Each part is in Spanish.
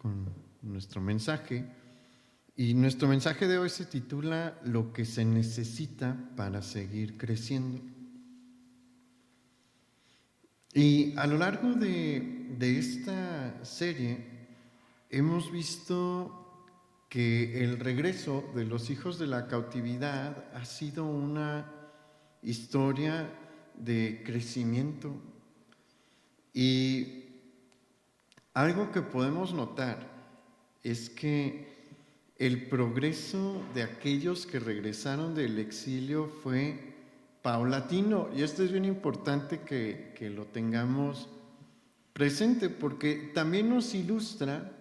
con nuestro mensaje. Y nuestro mensaje de hoy se titula Lo que se necesita para seguir creciendo. Y a lo largo de esta serie hemos visto que el regreso de los hijos de la cautividad ha sido una historia de crecimiento. Y algo que podemos notar es que el progreso de aquellos que regresaron del exilio fue paulatino. Y esto es bien importante que lo tengamos presente, porque también nos ilustra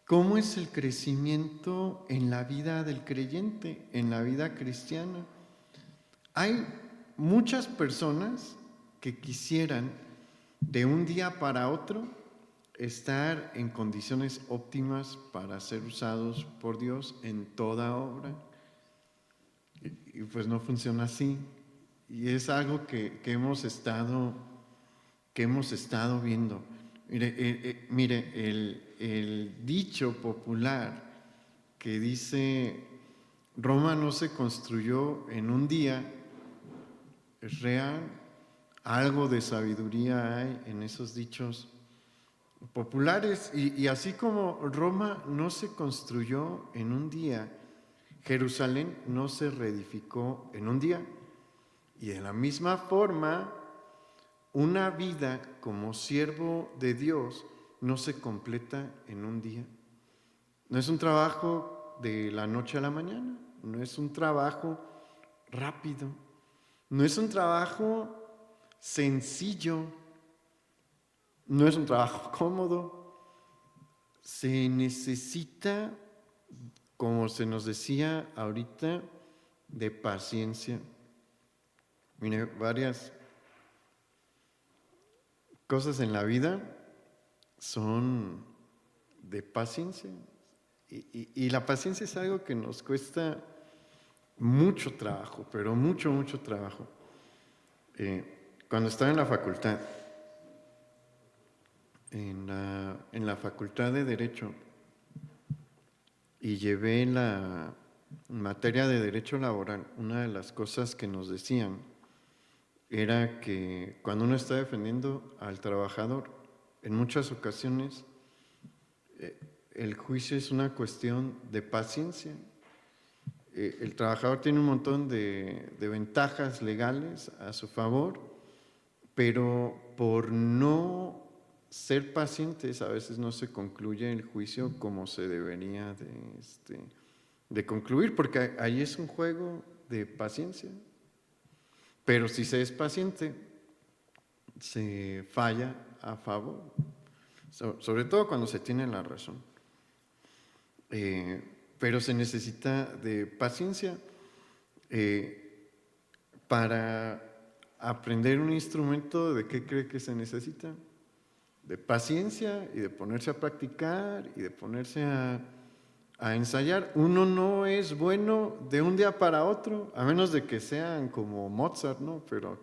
cómo es el crecimiento en la vida del creyente, en la vida cristiana. Hay muchas personas que quisieran de un día para otro estar en condiciones óptimas para ser usados por Dios en toda obra. Y pues no funciona así. Y es algo que hemos estado viendo. Mire, el dicho popular que dice Roma no se construyó en un día es real. Algo de sabiduría hay en esos dichos populares. Y así como Roma no se construyó en un día, Jerusalén no se reedificó en un día. Y de la misma forma, una vida como siervo de Dios no se completa en un día. No es un trabajo de la noche a la mañana, no es un trabajo rápido, no es un trabajo sencillo, no es un trabajo cómodo. Se necesita, como se nos decía ahorita, de paciencia. Mire, varias cosas en la vida son de paciencia. Y la paciencia es algo que nos cuesta mucho trabajo, pero mucho, mucho trabajo. Cuando estaba en la facultad, en la facultad de Derecho, y llevé la materia de Derecho Laboral, una de las cosas que nos decían era que cuando uno está defendiendo al trabajador, en muchas ocasiones el juicio es una cuestión de paciencia. El trabajador tiene un montón de ventajas legales a su favor, pero por no ser pacientes a veces no se concluye el juicio como se debería de concluir, porque ahí es un juego de paciencia. Pero si se es paciente, se falla a favor, sobre todo cuando se tiene la razón. Pero se necesita de paciencia para aprender un instrumento. ¿De qué cree que se necesita? De paciencia y de ponerse a practicar y de ponerse a ensayar. Uno no es bueno de un día para otro, a menos de que sean como Mozart, ¿no? Pero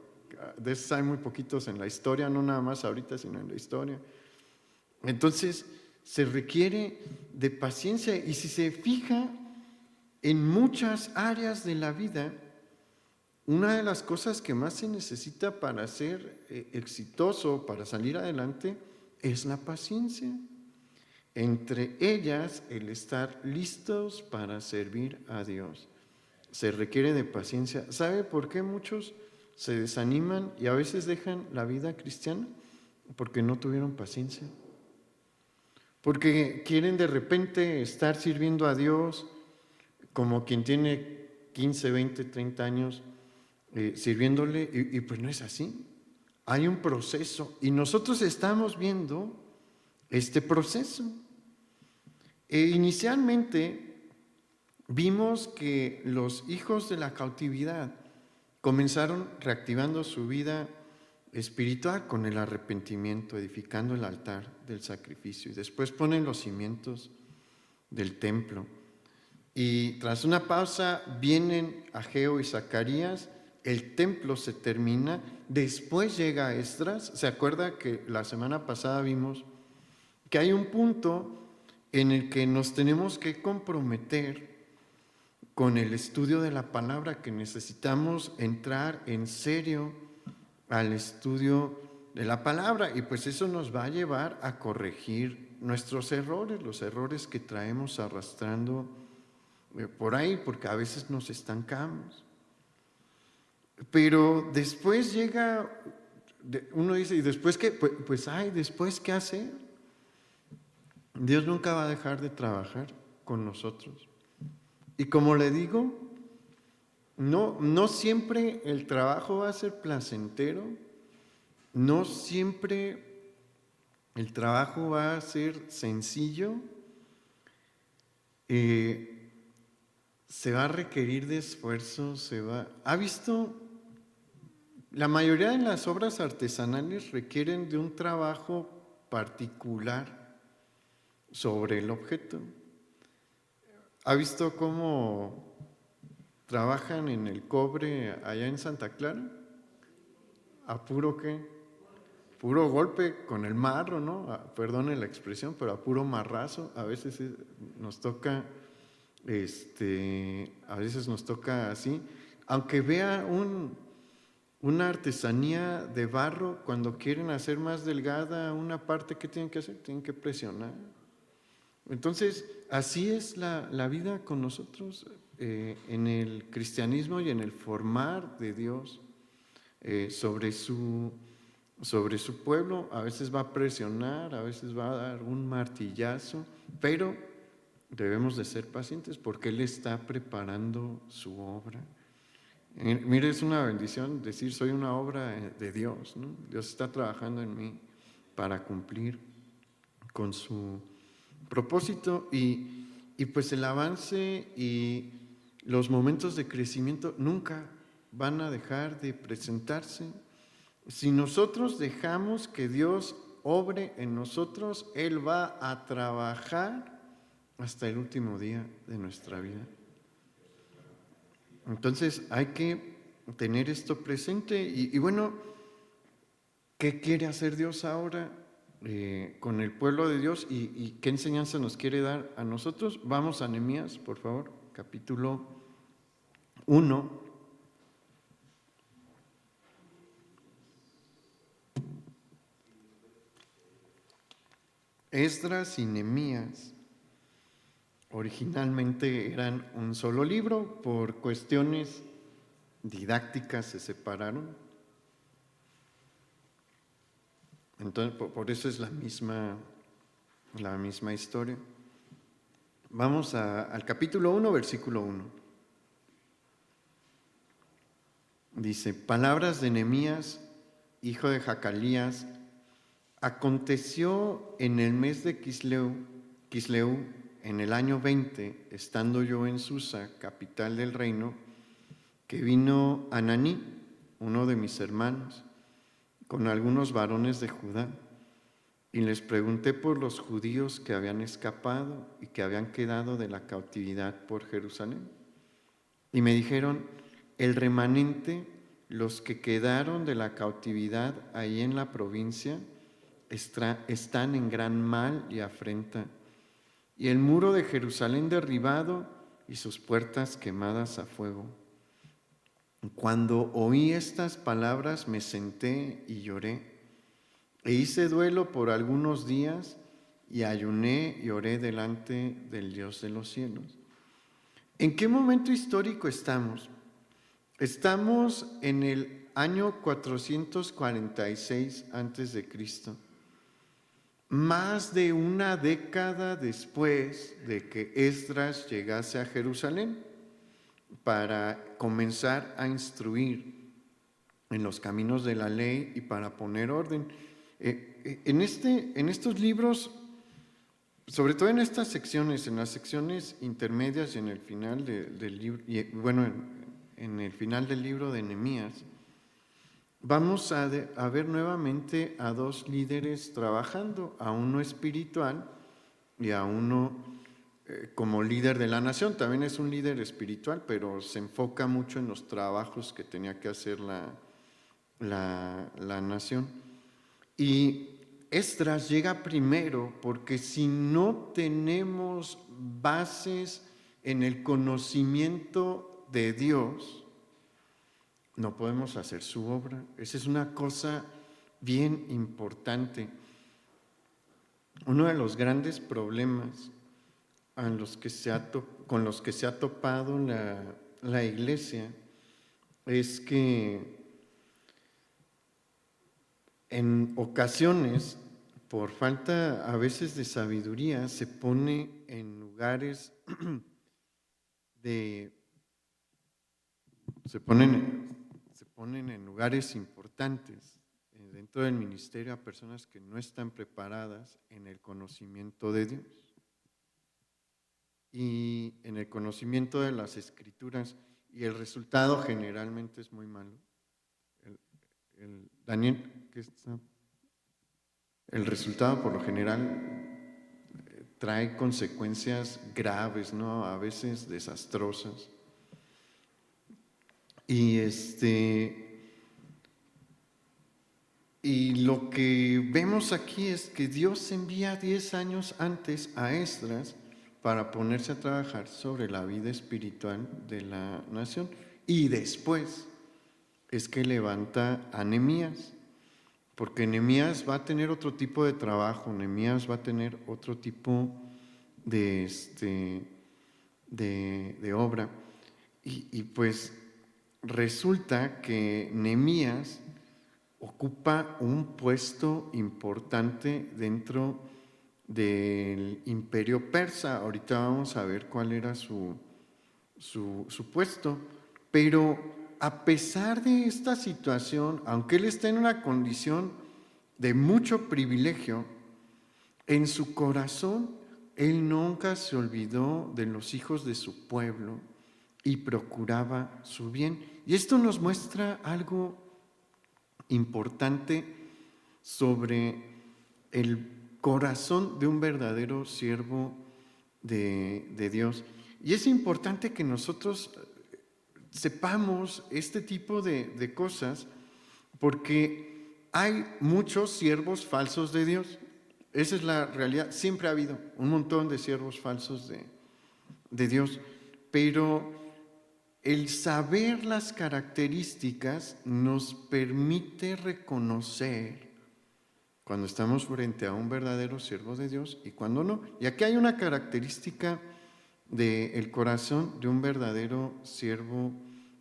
de esos hay muy poquitos en la historia, no nada más ahorita, sino en la historia. Entonces, se requiere de paciencia, y si se fija en muchas áreas de la vida, una de las cosas que más se necesita para ser exitoso, para salir adelante, es la paciencia. Entre ellas, el estar listos para servir a Dios. Se requiere de paciencia. ¿Sabe por qué muchos se desaniman y a veces dejan la vida cristiana? Porque no tuvieron paciencia. Porque quieren de repente estar sirviendo a Dios como quien tiene 15, 20, 30 años sirviéndole, y pues no es así. Hay un proceso y nosotros estamos viendo este proceso. Inicialmente vimos que los hijos de la cautividad comenzaron reactivando su vida espiritual con el arrepentimiento, edificando el altar del sacrificio, y después ponen los cimientos del templo. Y tras una pausa vienen Ageo y Zacarías, el templo se termina, después llega Esdras. ¿Se acuerda que la semana pasada vimos que hay un punto en el que nos tenemos que comprometer con el estudio de la palabra, que necesitamos entrar en serio al estudio de la palabra, y pues eso nos va a llevar a corregir nuestros errores, los errores que traemos arrastrando por ahí, porque a veces nos estancamos. Pero después llega, uno dice, ¿y después qué? Pues ¿después qué hacer? Dios nunca va a dejar de trabajar con nosotros. Y como le digo, no siempre el trabajo va a ser placentero, no siempre el trabajo va a ser sencillo, se va a requerir de esfuerzo, ¿ha visto? La mayoría de las obras artesanales requieren de un trabajo particular sobre el objeto. ¿Ha visto cómo trabajan en el cobre allá en Santa Clara? ¿A puro qué? Puro golpe con el marro, ¿no? Perdone la expresión, pero a puro marrazo. A veces nos toca, a veces nos toca así. Aunque vea una artesanía de barro, cuando quieren hacer más delgada una parte, ¿qué tienen que hacer? Tienen que presionar. Entonces, así es la vida con nosotros en el cristianismo y en el formar de Dios sobre su pueblo. A veces va a presionar, a veces va a dar un martillazo, pero debemos de ser pacientes porque Él está preparando su obra. Mire, es una bendición decir soy una obra de Dios, ¿no? Dios está trabajando en mí para cumplir con su propósito y pues el avance y los momentos de crecimiento nunca van a dejar de presentarse. Si nosotros dejamos que Dios obre en nosotros, Él va a trabajar hasta el último día de nuestra vida. Entonces hay que tener esto presente y bueno, ¿qué quiere hacer Dios ahora con el pueblo de Dios y qué enseñanza nos quiere dar a nosotros? Vamos a Nehemías, por favor, capítulo 1. Esdras y Nehemías originalmente eran un solo libro, por cuestiones didácticas se separaron. Entonces, por eso es la misma historia. Vamos al capítulo 1, versículo 1. Dice, palabras de Nehemías, hijo de Jacalías, aconteció en el mes de Quisleu, en el año 20, estando yo en Susa, capital del reino, que vino Ananí, uno de mis hermanos, con algunos varones de Judá, y les pregunté por los judíos que habían escapado y que habían quedado de la cautividad por Jerusalén. Y me dijeron, el remanente, los que quedaron de la cautividad ahí en la provincia, están en gran mal y afrenta, y el muro de Jerusalén derribado y sus puertas quemadas a fuego. Cuando oí estas palabras me senté y lloré, e hice duelo por algunos días, y ayuné y oré delante del Dios de los cielos. ¿En qué momento histórico estamos? Estamos en el año 446 a.C., más de una década después de que Esdras llegase a Jerusalén para comenzar a instruir en los caminos de la ley y para poner orden. En estos libros, sobre todo en estas secciones, en las secciones intermedias y en el final del libro, en el final del libro de Nehemías, vamos a ver nuevamente a dos líderes trabajando, a uno espiritual y a uno como líder de la nación. También es un líder espiritual, pero se enfoca mucho en los trabajos que tenía que hacer la nación. Y Esdras llega primero porque si no tenemos bases en el conocimiento de Dios, no podemos hacer su obra. Esa es una cosa bien importante. Uno de los grandes problemas con los que se ha topado la iglesia es que en ocasiones, por falta a veces de sabiduría, se pone en lugares de se ponen en lugares importantes dentro del ministerio a personas que no están preparadas en el conocimiento de Dios y en el conocimiento de las Escrituras, y el resultado generalmente es muy malo. Daniel, ¿qué está? El resultado por lo general trae consecuencias graves, ¿no? A veces desastrosas. Y lo que vemos aquí es que Dios envía 10 años antes a Esdras para ponerse a trabajar sobre la vida espiritual de la nación. Y después es que levanta a Nehemías, porque Nehemías va a tener otro tipo de trabajo, Nehemías va a tener otro tipo de obra. Y pues resulta que Nehemías ocupa un puesto importante dentro del imperio persa. Ahorita vamos a ver cuál era su puesto, pero a pesar de esta situación, aunque él está en una condición de mucho privilegio, en su corazón él nunca se olvidó de los hijos de su pueblo y procuraba su bien. Y esto nos muestra algo importante sobre el corazón de un verdadero siervo de Dios. Y es importante que nosotros sepamos este tipo de cosas, porque hay muchos siervos falsos de Dios. Esa es la realidad. Siempre ha habido un montón de siervos falsos de Dios, pero el saber las características nos permite reconocer cuando estamos frente a un verdadero siervo de Dios y cuando no. Y aquí hay una característica del corazón de un verdadero siervo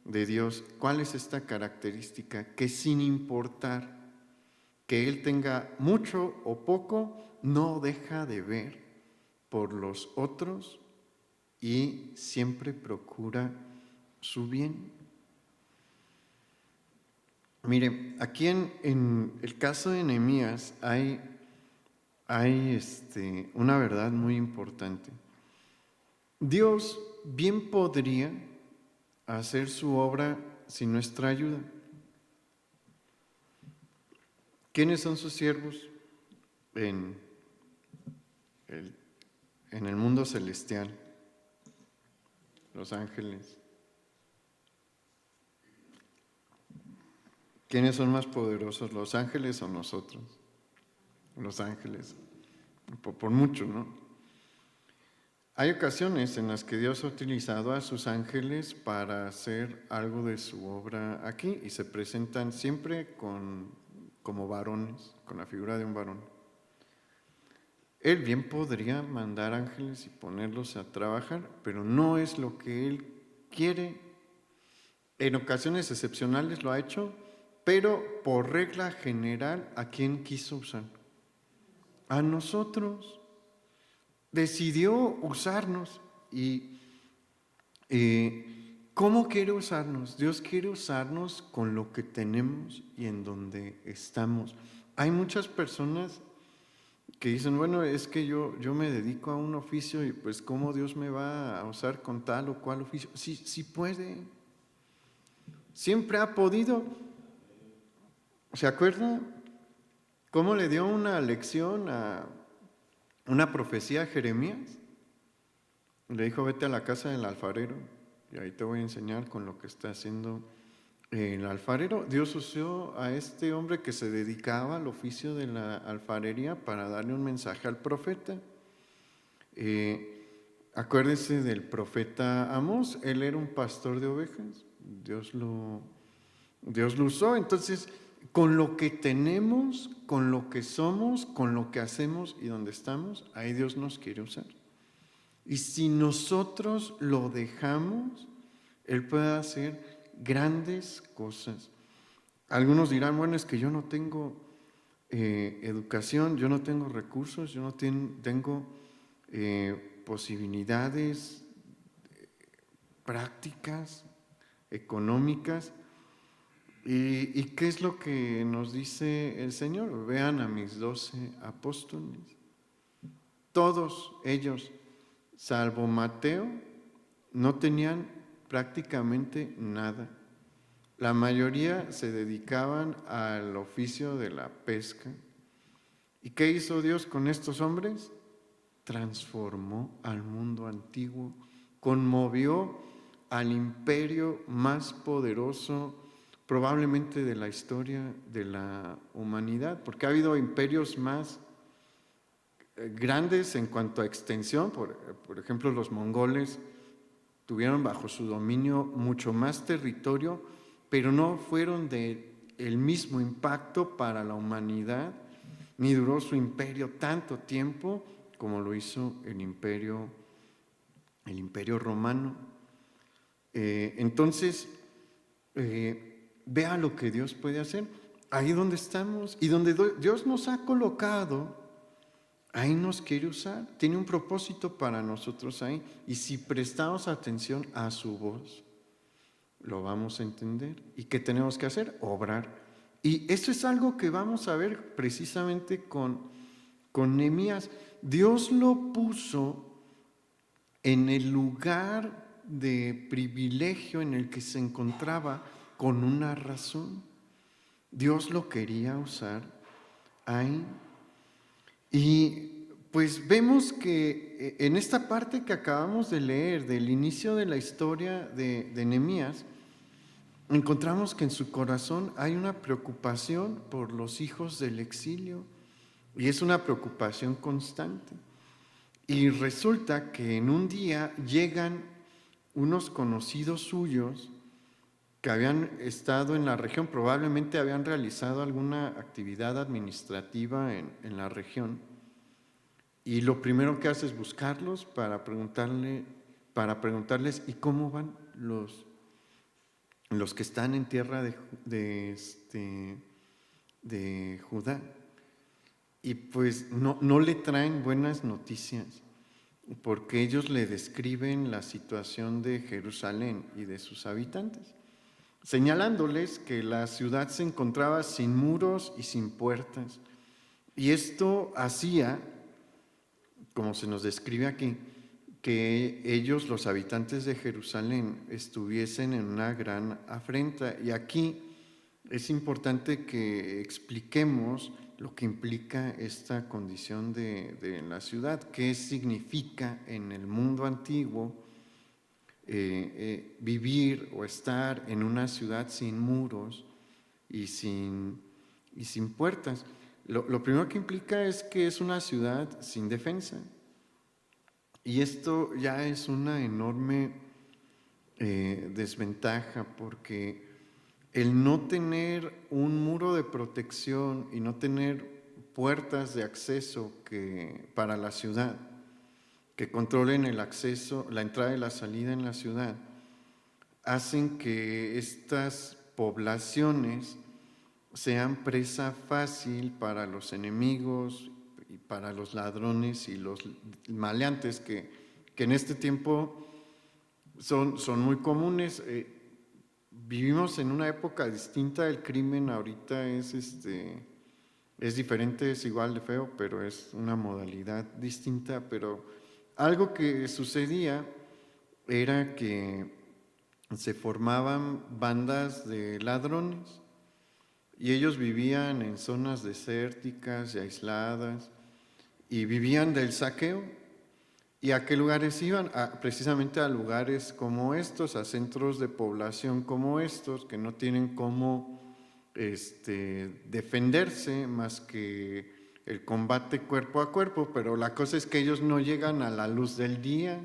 de Dios. ¿Cuál es esta característica? Que sin importar que él tenga mucho o poco, no deja de ver por los otros y siempre procura su bien. Mire, aquí en el caso de Nehemías hay una verdad muy importante. Dios bien podría hacer su obra sin nuestra ayuda. ¿Quiénes son sus siervos en el mundo celestial? Los ángeles. ¿Quiénes son más poderosos, los ángeles o nosotros? Los ángeles, por mucho, ¿no? Hay ocasiones en las que Dios ha utilizado a sus ángeles para hacer algo de su obra aquí y se presentan siempre como varones, con la figura de un varón. Él bien podría mandar ángeles y ponerlos a trabajar, pero no es lo que Él quiere. En ocasiones excepcionales lo ha hecho, pero por regla general, ¿a quién quiso usar? A nosotros. Decidió usarnos. Y ¿cómo quiere usarnos? Dios quiere usarnos con lo que tenemos y en donde estamos. Hay muchas personas que dicen, bueno, es que yo me dedico a un oficio y pues ¿cómo Dios me va a usar con tal o cual oficio? Sí, sí puede. Siempre ha podido. ¿Se acuerda cómo le dio una lección a una profecía a Jeremías? Le dijo, vete a la casa del alfarero y ahí te voy a enseñar con lo que está haciendo el alfarero. Dios usó a este hombre que se dedicaba al oficio de la alfarería para darle un mensaje al profeta. Acuérdense del profeta Amós, él era un pastor de ovejas, Dios lo usó. Entonces, con lo que tenemos, con lo que somos, con lo que hacemos y donde estamos, ahí Dios nos quiere usar. Y si nosotros lo dejamos, Él puede hacer grandes cosas. Algunos dirán, bueno, es que yo no tengo educación, yo no tengo recursos, yo no tengo posibilidades prácticas, económicas. ¿Y qué es lo que nos dice el Señor? Vean a mis 12 apóstoles. Todos ellos, salvo Mateo, no tenían prácticamente nada. La mayoría se dedicaban al oficio de la pesca. ¿Y qué hizo Dios con estos hombres? Transformó al mundo antiguo, conmovió al imperio más poderoso probablemente de la historia de la humanidad, porque ha habido imperios más grandes en cuanto a extensión. Por ejemplo, los mongoles tuvieron bajo su dominio mucho más territorio, pero no fueron de el mismo impacto para la humanidad, ni duró su imperio tanto tiempo como lo hizo el imperio romano. Entonces, vea lo que Dios puede hacer. Ahí donde estamos y donde Dios nos ha colocado, ahí nos quiere usar. Tiene un propósito para nosotros ahí. Y si prestamos atención a su voz, lo vamos a entender. ¿Y qué tenemos que hacer? Obrar. Y eso es algo que vamos a ver precisamente con Nehemías. Dios lo puso en el lugar de privilegio en el que se encontraba con una razón. Dios lo quería usar ahí. Y pues vemos que en esta parte que acabamos de leer del inicio de la historia de Nehemías, encontramos que en su corazón hay una preocupación por los hijos del exilio, y es una preocupación constante. Y resulta que en un día llegan unos conocidos suyos que habían estado en la región, probablemente habían realizado alguna actividad administrativa en la región, y lo primero que hace es buscarlos para preguntarles, ¿y cómo van los que están en tierra de Judá? Y pues no le traen buenas noticias, porque ellos le describen la situación de Jerusalén y de sus habitantes, señalándoles que la ciudad se encontraba sin muros y sin puertas. Y esto hacía, como se nos describe aquí, que ellos, los habitantes de Jerusalén, estuviesen en una gran afrenta. Y aquí es importante que expliquemos lo que implica esta condición de la ciudad, qué significa en el mundo antiguo vivir o estar en una ciudad sin muros y sin puertas. Lo primero que implica es que es una ciudad sin defensa. Y esto ya es una enorme desventaja, porque el no tener un muro de protección y no tener puertas de acceso para la ciudad, que controlen el acceso, la entrada y la salida en la ciudad, hacen que estas poblaciones sean presa fácil para los enemigos y para los ladrones y los maleantes que en este tiempo son muy comunes. Vivimos en una época distinta, el crimen ahorita es diferente, es igual de feo, pero es una modalidad distinta. Pero algo que sucedía era que se formaban bandas de ladrones, y ellos vivían en zonas desérticas y aisladas, y vivían del saqueo. ¿Y a qué lugares iban? Precisamente a lugares como estos, a centros de población como estos, que no tienen cómo defenderse más que el combate cuerpo a cuerpo, pero la cosa es que ellos no llegan a la luz del día,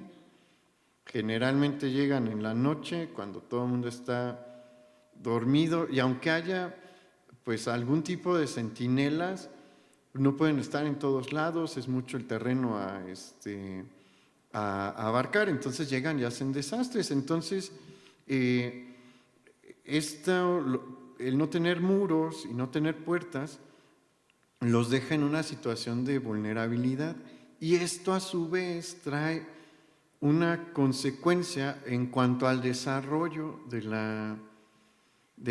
generalmente llegan en la noche cuando todo el mundo está dormido, y aunque haya pues algún tipo de centinelas, no pueden estar en todos lados, es mucho el terreno a abarcar, entonces llegan y hacen desastres. Entonces el no tener muros y no tener puertas los deja en una situación de vulnerabilidad, y esto a su vez trae una consecuencia en cuanto al desarrollo de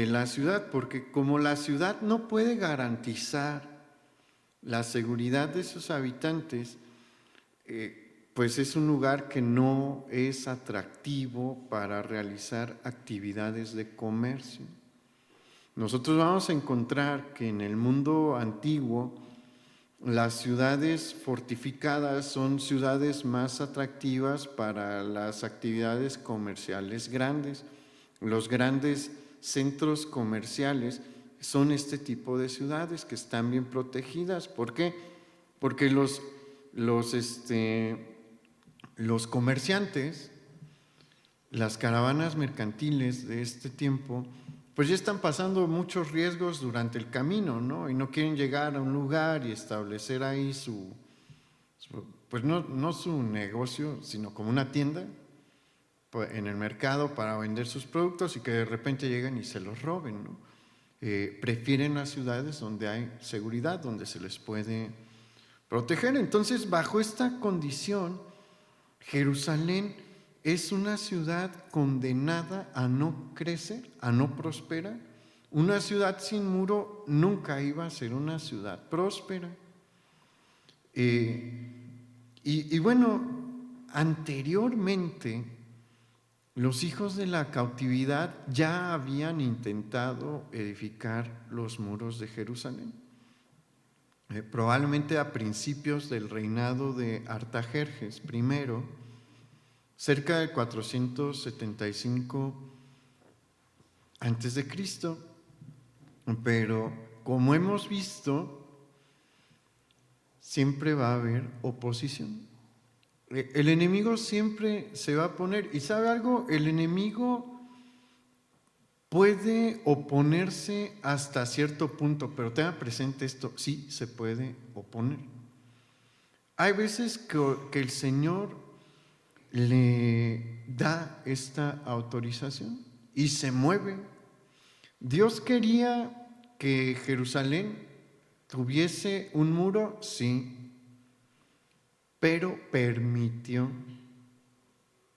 la ciudad, porque como la ciudad no puede garantizar la seguridad de sus habitantes, pues es un lugar que no es atractivo para realizar actividades de comercio. Nosotros vamos a encontrar que en el mundo antiguo las ciudades fortificadas son ciudades más atractivas para las actividades comerciales grandes. Los grandes centros comerciales son este tipo de ciudades que están bien protegidas. ¿Por qué? Porque los comerciantes, las caravanas mercantiles de este tiempo, pues ya están pasando muchos riesgos durante el camino, ¿no? Y no quieren llegar a un lugar y establecer ahí pues no su negocio, sino como una tienda en el mercado para vender sus productos y que de repente lleguen y se los roben, ¿no? Prefieren las ciudades donde hay seguridad, donde se les puede proteger. Entonces, bajo esta condición, Jerusalén es una ciudad condenada a no crecer, a no prosperar. Una ciudad sin muro nunca iba a ser una ciudad próspera. Y bueno, anteriormente los hijos de la cautividad ya habían intentado edificar los muros de Jerusalén. Probablemente a principios del reinado de Artajerjes I, cerca de 475 antes de Cristo, pero como hemos visto, siempre va a haber oposición. El enemigo siempre se va a oponer, y ¿sabe algo? El enemigo puede oponerse hasta cierto punto, pero tenga presente esto, sí se puede oponer. Hay veces que el Señor le da esta autorización y se mueve. Dios quería que Jerusalén tuviese un muro, sí, pero permitió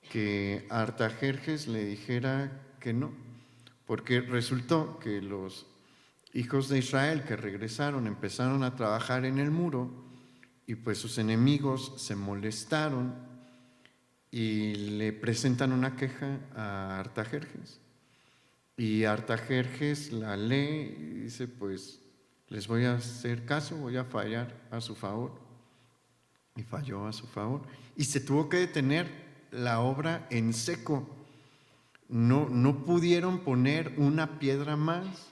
que Artajerjes le dijera que no, porque resultó que los hijos de Israel que regresaron empezaron a trabajar en el muro, y pues sus enemigos se molestaron y le presentan una queja a Artajerjes. Y Artajerjes la lee y dice, pues les voy a hacer caso, voy a fallar a su favor. Y falló a su favor. Y se tuvo que detener la obra en seco. No pudieron poner una piedra más.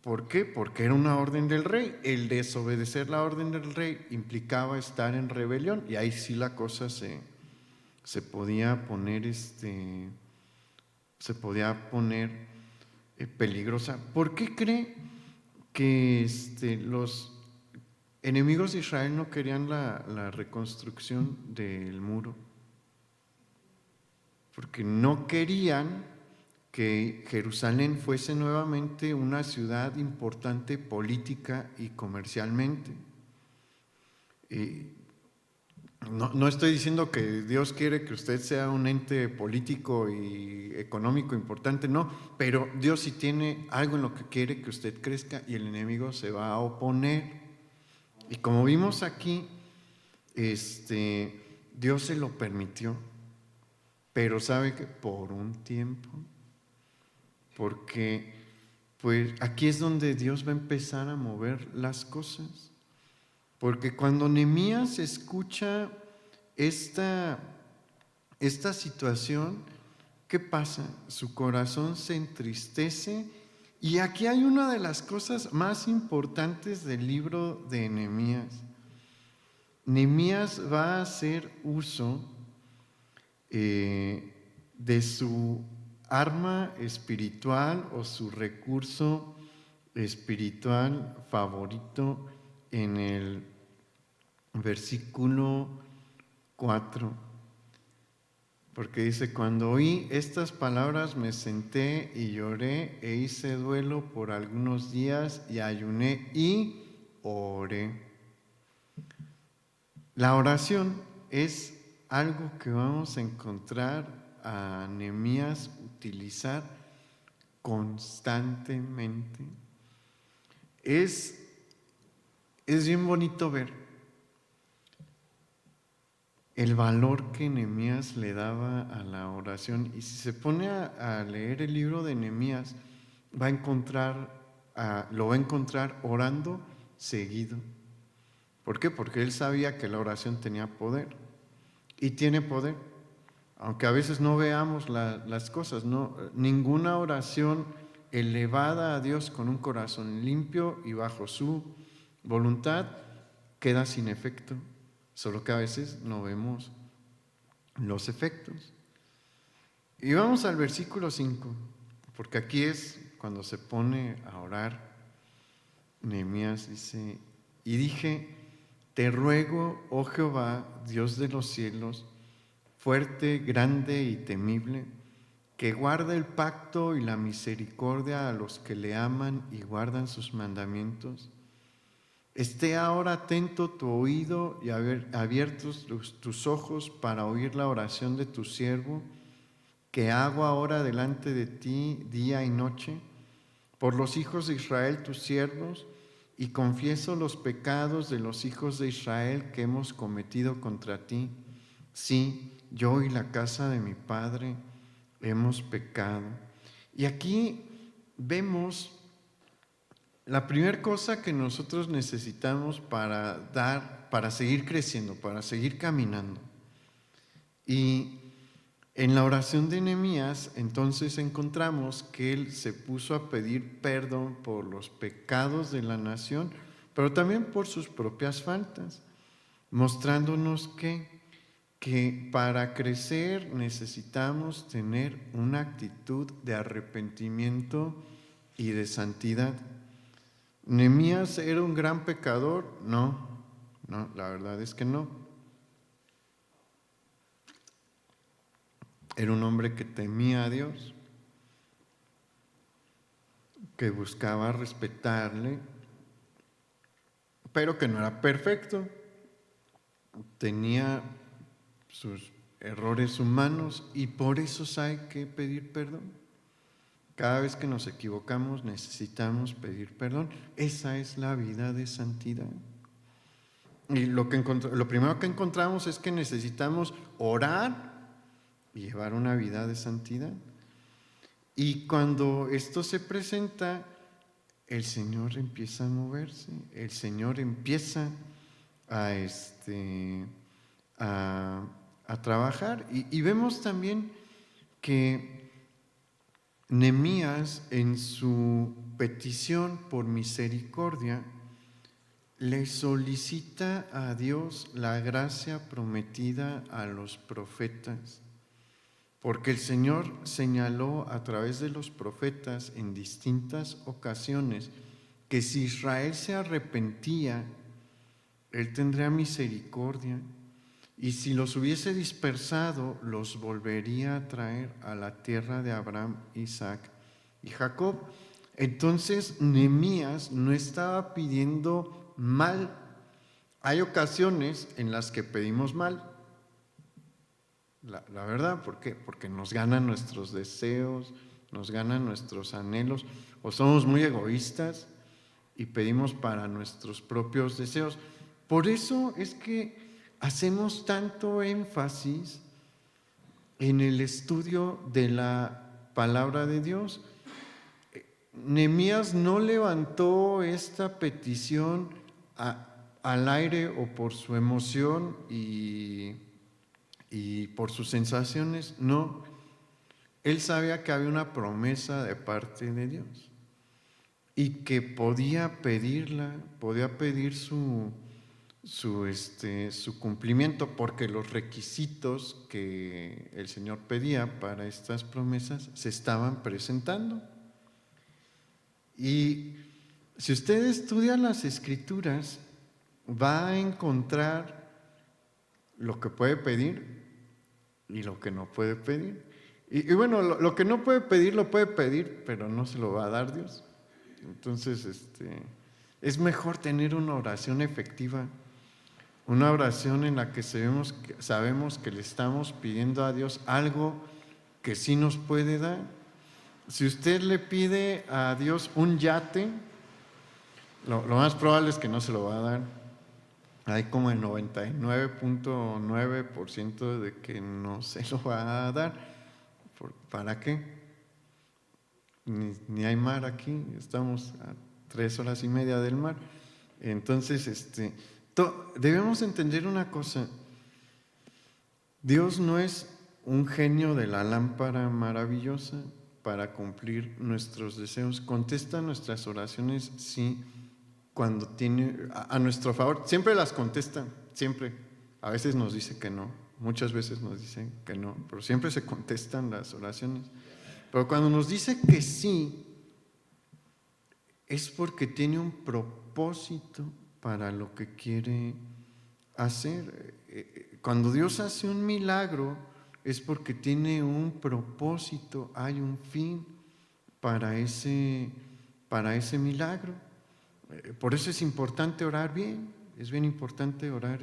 ¿Por qué? Porque era una orden del rey. El desobedecer la orden del rey implicaba estar en rebelión, y ahí sí la cosa se podía poner peligrosa. ¿Por qué cree que los enemigos de Israel no querían la reconstrucción del muro? Porque no querían que Jerusalén fuese nuevamente una ciudad importante política y comercialmente. No estoy diciendo que Dios quiere que usted sea un ente político y económico importante, no, pero Dios sí tiene algo en lo que quiere que usted crezca, y el enemigo se va a oponer. Y como vimos aquí, Dios se lo permitió, pero sabe que por un tiempo, porque pues aquí es donde Dios va a empezar a mover las cosas. Porque cuando Nehemías escucha esta situación, ¿qué pasa? Su corazón se entristece y aquí hay una de las cosas más importantes del libro de Nehemías. Nehemías va a hacer uso de su arma espiritual o su recurso espiritual favorito en el versículo 4, porque dice: cuando oí estas palabras me senté y lloré e hice duelo por algunos días y ayuné y oré. La oración es algo que vamos a encontrar a Nehemías utilizar constantemente. Es bien bonito ver el valor que Nehemías le daba a la oración. Y si se pone a leer el libro de Nehemías, lo va a encontrar orando seguido. ¿Por qué? Porque él sabía que la oración tenía poder y tiene poder. Aunque a veces no veamos las cosas, ninguna oración elevada a Dios con un corazón limpio y bajo su voluntad queda sin efecto, solo que a veces no vemos los efectos. Y vamos al versículo 5, porque aquí es cuando se pone a orar. Nehemías dice: y dije, te ruego, oh Jehová, Dios de los cielos, fuerte, grande y temible, que guarda el pacto y la misericordia a los que le aman y guardan sus mandamientos. Esté ahora atento tu oído y abiertos tus ojos para oír la oración de tu siervo, que hago ahora delante de ti día y noche, por los hijos de Israel tus siervos, y confieso los pecados de los hijos de Israel que hemos cometido contra ti. Sí, yo y la casa de mi padre hemos pecado. Y aquí vemos la primera cosa que nosotros necesitamos para seguir creciendo, para seguir caminando. Y en la oración de Nehemías, entonces encontramos que él se puso a pedir perdón por los pecados de la nación, pero también por sus propias faltas, mostrándonos que para crecer necesitamos tener una actitud de arrepentimiento y de santidad. ¿Nehemías era un gran pecador? No, la verdad es que no. Era un hombre que temía a Dios, que buscaba respetarle, pero que no era perfecto. Tenía sus errores humanos y por eso hay que pedir perdón. Cada vez que nos equivocamos necesitamos pedir perdón. Esa es la vida de santidad. Y lo primero que encontramos es que necesitamos orar y llevar una vida de santidad. Y cuando esto se presenta, el Señor empieza a moverse, el Señor empieza a trabajar. Y vemos también que Nehemías, en su petición por misericordia, le solicita a Dios la gracia prometida a los profetas, porque el Señor señaló a través de los profetas en distintas ocasiones que si Israel se arrepentía, Él tendría misericordia, y si los hubiese dispersado, los volvería a traer a la tierra de Abraham, Isaac y Jacob. Entonces Nehemías no estaba pidiendo mal. Hay ocasiones en las que pedimos mal, la verdad. ¿Por qué? Porque nos ganan nuestros deseos, nos ganan nuestros anhelos, o somos muy egoístas y pedimos para nuestros propios deseos. Por eso es que hacemos tanto énfasis en el estudio de la palabra de Dios. Nehemías no levantó esta petición al aire o por su emoción y y por sus sensaciones, no. Él sabía que había una promesa de parte de Dios y que podía pedirla, podía pedir su cumplimiento, porque los requisitos que el Señor pedía para estas promesas se estaban presentando. Y si usted estudia las Escrituras, va a encontrar lo que puede pedir y lo que no puede pedir. Y bueno, lo que no puede pedir, lo puede pedir, pero no se lo va a dar Dios. Entonces, es mejor tener una oración efectiva, una oración en la que sabemos que le estamos pidiendo a Dios algo que sí nos puede dar. Si usted le pide a Dios un yate, lo más probable es que no se lo va a dar. Hay como el 99.9% de que no se lo va a dar. ¿Para qué? Ni hay mar aquí, estamos a 3 horas y media del mar. Entonces, debemos entender una cosa: Dios no es un genio de la lámpara maravillosa para cumplir nuestros deseos. Contesta nuestras oraciones, sí, cuando tiene a nuestro favor. Siempre las contesta, siempre. A veces nos dice que no, muchas veces nos dicen que no, pero siempre se contestan las oraciones. Pero cuando nos dice que sí, es porque tiene un propósito para lo que quiere hacer. Cuando Dios hace un milagro, es porque tiene un propósito, hay un fin para ese milagro. Por eso es importante orar bien, es bien importante orar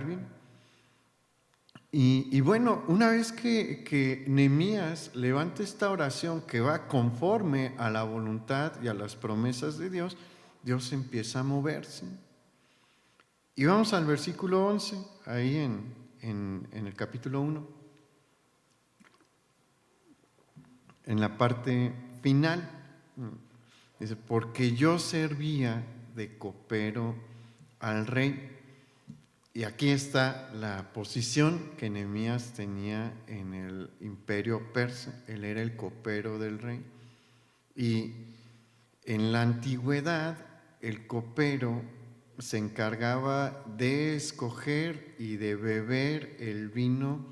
bien. Y bueno, una vez que Nehemías levanta esta oración que va conforme a la voluntad y a las promesas de Dios, Dios empieza a moverse. Y vamos al versículo 11, ahí en el capítulo 1, en la parte final. Dice: porque yo servía de copero al rey. Y aquí está la posición que Nehemías tenía en el imperio persa. Él era el copero del rey. Y en la antigüedad, el copero se encargaba de escoger y de beber el vino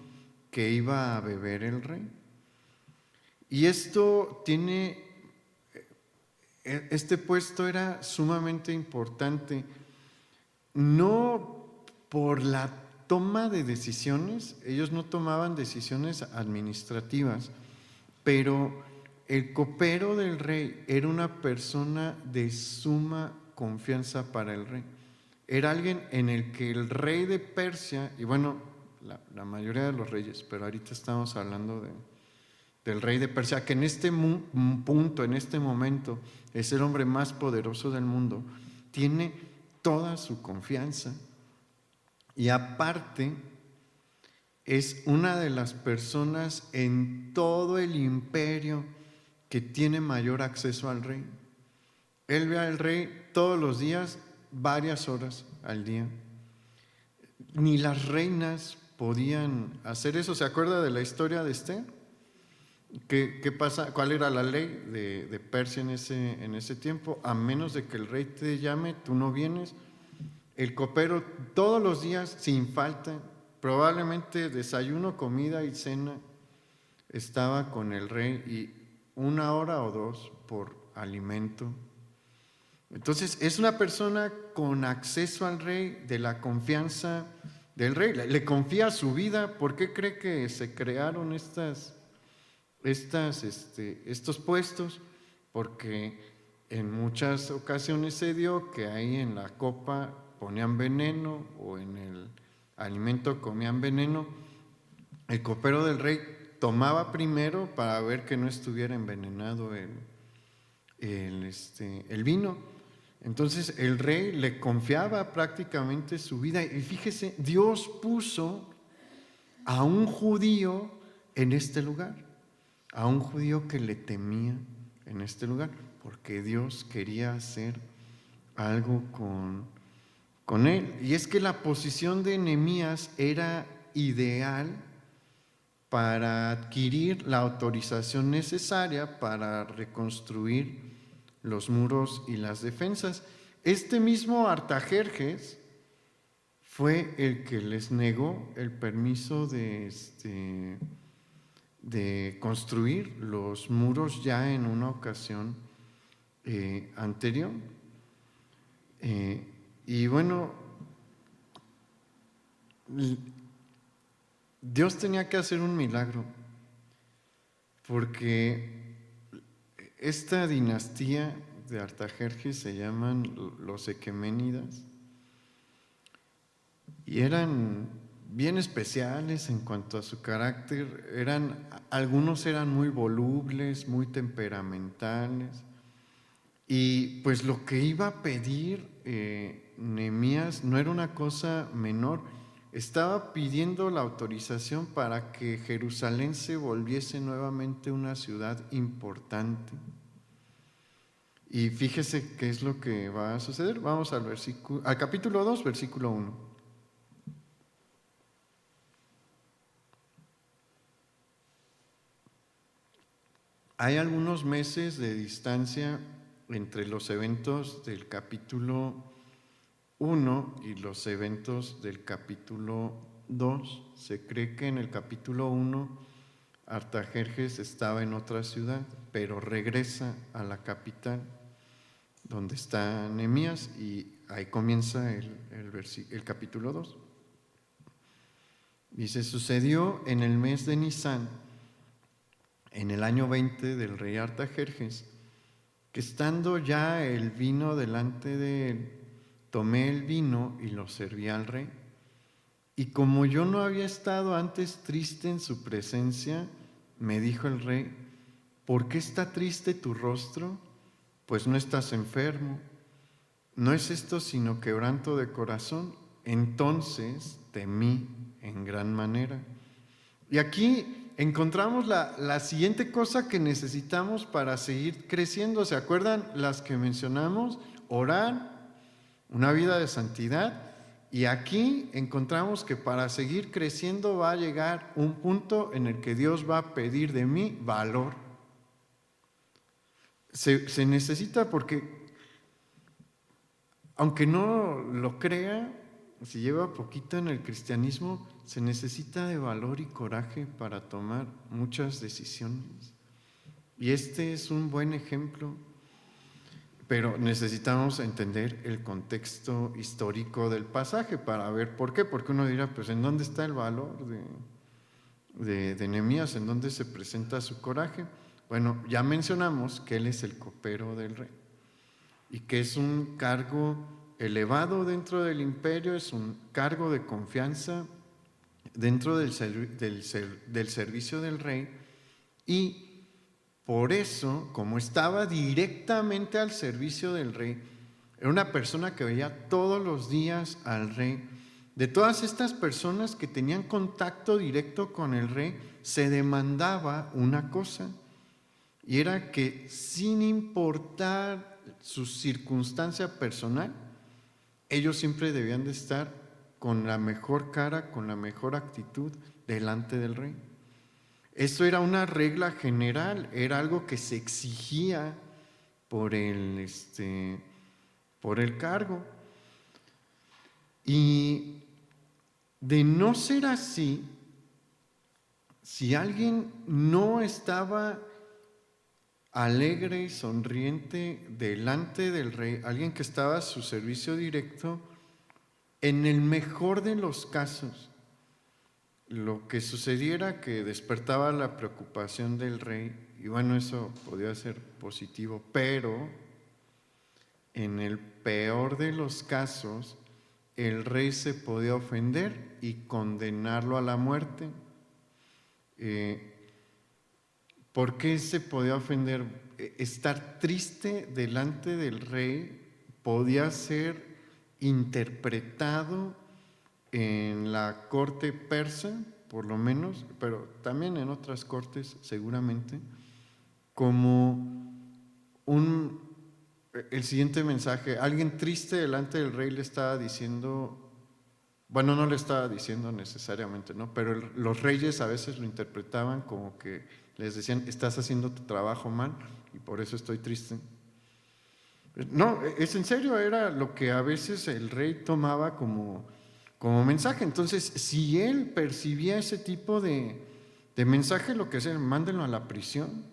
que iba a beber el rey. Y este puesto era sumamente importante, no por la toma de decisiones. Ellos no tomaban decisiones administrativas, pero el copero del rey era una persona de suma confianza para el rey. Era alguien en el que el rey de Persia, y bueno, la mayoría de los reyes, pero ahorita estamos hablando del rey de Persia, que en este punto, en este momento, es el hombre más poderoso del mundo, tiene toda su confianza. Y aparte, es una de las personas en todo el imperio que tiene mayor acceso al rey. Él ve al rey todos los días, varias horas al día. Ni las reinas podían hacer eso. ¿Se acuerda de la historia de Esther? ¿Qué pasa? ¿Cuál era la ley de Persia en ese tiempo? A menos de que el rey te llame, tú no vienes. El copero todos los días, sin falta, probablemente desayuno, comida y cena, estaba con el rey, y 1 hora o 2 por alimento. Entonces es una persona con acceso al rey, de la confianza del rey. Le confía su vida. ¿Por qué cree que se crearon estos puestos? Porque en muchas ocasiones se dio que ahí en la copa ponían veneno, o en el alimento comían veneno. El copero del rey tomaba primero para ver que no estuviera envenenado el vino. Entonces el rey le confiaba prácticamente su vida. Y fíjese, Dios puso a un judío en este lugar, a un judío que le temía en este lugar, porque Dios quería hacer algo con él. Y es que la posición de Nehemías era ideal para adquirir la autorización necesaria para reconstruir los muros y las defensas. Este mismo Artajerjes fue el que les negó el permiso de construir los muros ya en una ocasión anterior. Y bueno, Dios tenía que hacer un milagro, porque esta dinastía de Artajerjes se llaman los Equeménidas, y eran bien especiales en cuanto a su carácter. Algunos eran muy volubles, muy temperamentales, y pues lo que iba a pedir Nehemías no era una cosa menor. Estaba pidiendo la autorización para que Jerusalén se volviese nuevamente una ciudad importante. Y fíjese qué es lo que va a suceder. Vamos al capítulo 2, versículo 1. Hay algunos meses de distancia entre los eventos del capítulo 1 y los eventos del capítulo 2. Se cree que en el capítulo 1 Artajerjes estaba en otra ciudad, pero regresa a la capital donde está Nehemías, y ahí comienza el capítulo 2. Dice: sucedió en el mes de Nisán, en el año 20 del rey Artajerjes, que estando ya el vino delante de él, tomé el vino y lo serví al rey. Y como yo no había estado antes triste en su presencia, me dijo el rey: ¿por qué está triste tu rostro? Pues no estás enfermo. ¿No es esto sino quebranto de corazón? Entonces temí en gran manera. Y aquí encontramos la siguiente cosa que necesitamos para seguir creciendo. ¿Se acuerdan las que mencionamos? Orar, una vida de santidad. Y aquí encontramos que para seguir creciendo va a llegar un punto en el que Dios va a pedir de mí valor. Se necesita, porque aunque no lo crea, si lleva poquito en el cristianismo, se necesita de valor y coraje para tomar muchas decisiones. Y este es un buen ejemplo, pero necesitamos entender el contexto histórico del pasaje para ver por qué. Porque uno dirá, pues ¿en dónde está el valor de Nehemías? ¿En dónde se presenta su coraje? Bueno, ya mencionamos que él es el copero del rey y que es un cargo elevado dentro del imperio, es un cargo de confianza dentro del servicio del rey. Y por eso, como estaba directamente al servicio del rey, era una persona que veía todos los días al rey. De todas estas personas que tenían contacto directo con el rey, se demandaba una cosa, y era que sin importar su circunstancia personal, ellos siempre debían de estar con la mejor cara, con la mejor actitud delante del rey. Esto era una regla general, era algo que se exigía por el cargo. Y de no ser así, si alguien no estaba alegre y sonriente delante del rey, alguien que estaba a su servicio directo, en el mejor de los casos, lo que sucediera que despertaba la preocupación del rey, y bueno, eso podía ser positivo, pero en el peor de los casos, el rey se podía ofender y condenarlo a la muerte. ¿Por qué se podía ofender? Estar triste delante del rey podía ser interpretado en la corte persa, por lo menos, pero también en otras cortes seguramente, como el siguiente mensaje: alguien triste delante del rey le estaba diciendo Bueno, no le estaba diciendo necesariamente, ¿no? Pero los reyes a veces lo interpretaban como que les decían, estás haciendo tu trabajo mal y por eso estoy triste. No, es en serio, era lo que a veces el rey tomaba como mensaje. Entonces, si él percibía ese tipo de mensaje, lo que hacía, mándenlo a la prisión.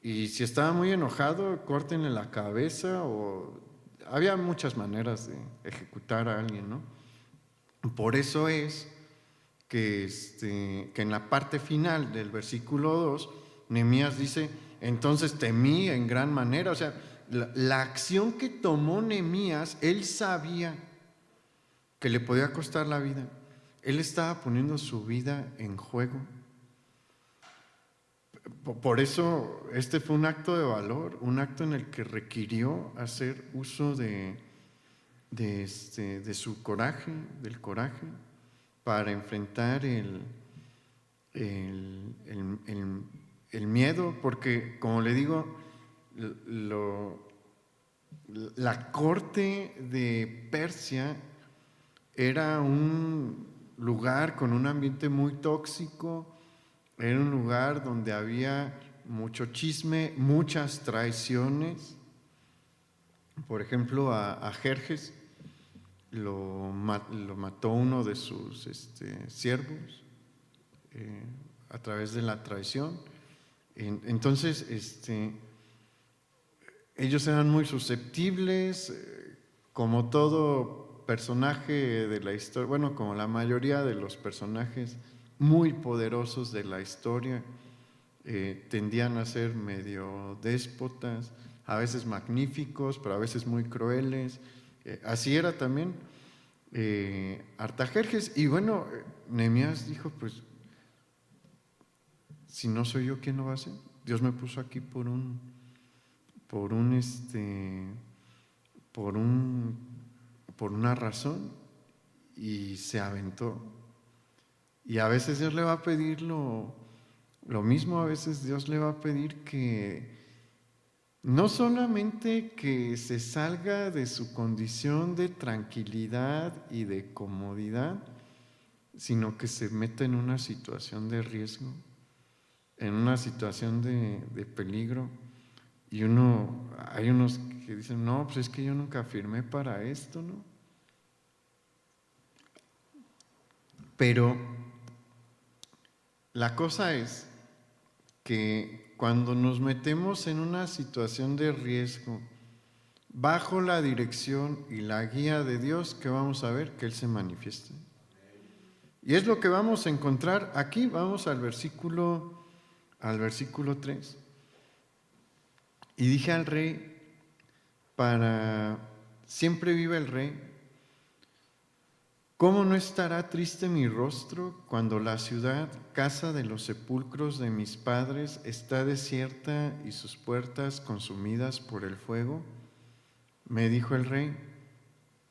Y si estaba muy enojado, córtenle la cabeza o había muchas maneras de ejecutar a alguien, ¿no? Por eso es que en la parte final del versículo 2, Nehemías dice, entonces temí en gran manera. O sea, la acción que tomó Nehemías, él sabía que le podía costar la vida. Él estaba poniendo su vida en juego. Por eso este fue un acto de valor, un acto en el que requirió hacer uso de su coraje, del coraje, para enfrentar el, el miedo, porque como le digo, la corte de Persia era un lugar con un ambiente muy tóxico, era un lugar donde había mucho chisme, muchas traiciones. Por ejemplo, a Jerjes lo mató uno de sus siervos a través de la traición. Entonces, ellos eran muy susceptibles, como todo personaje de la historia, bueno, como la mayoría de los personajes muy poderosos de la historia, tendían a ser medio déspotas, a veces magníficos, pero a veces muy crueles. Así era también Artajerjes. Y bueno, Nehemías dijo, pues, si no soy yo, ¿quién lo va a hacer? Dios me puso aquí por una razón, y se aventó. Y a veces Dios le va a pedir lo mismo, a veces Dios le va a pedir que no solamente que se salga de su condición de tranquilidad y de comodidad, sino que se meta en una situación de riesgo, en una situación de peligro. Y hay unos que dicen, no, pues es que yo nunca firmé para esto, ¿no? Pero la cosa es que cuando nos metemos en una situación de riesgo, bajo la dirección y la guía de Dios, ¿qué vamos a ver? Que Él se manifieste. Y es lo que vamos a encontrar aquí. Vamos al versículo 3. Y dije al rey, para siempre vive el rey, ¿cómo no estará triste mi rostro cuando la ciudad, casa de los sepulcros de mis padres, está desierta y sus puertas consumidas por el fuego? Me dijo el rey,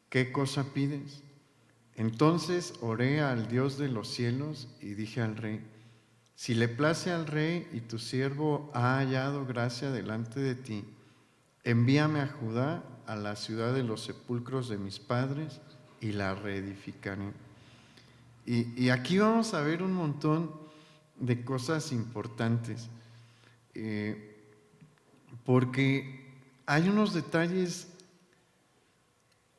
¿qué cosa pides? Entonces oré al Dios de los cielos y dije al rey, si le place al rey y tu siervo ha hallado gracia delante de ti, envíame a Judá, a la ciudad de los sepulcros de mis padres, y la reedificaré. Y aquí vamos a ver un montón de cosas importantes, porque hay unos detalles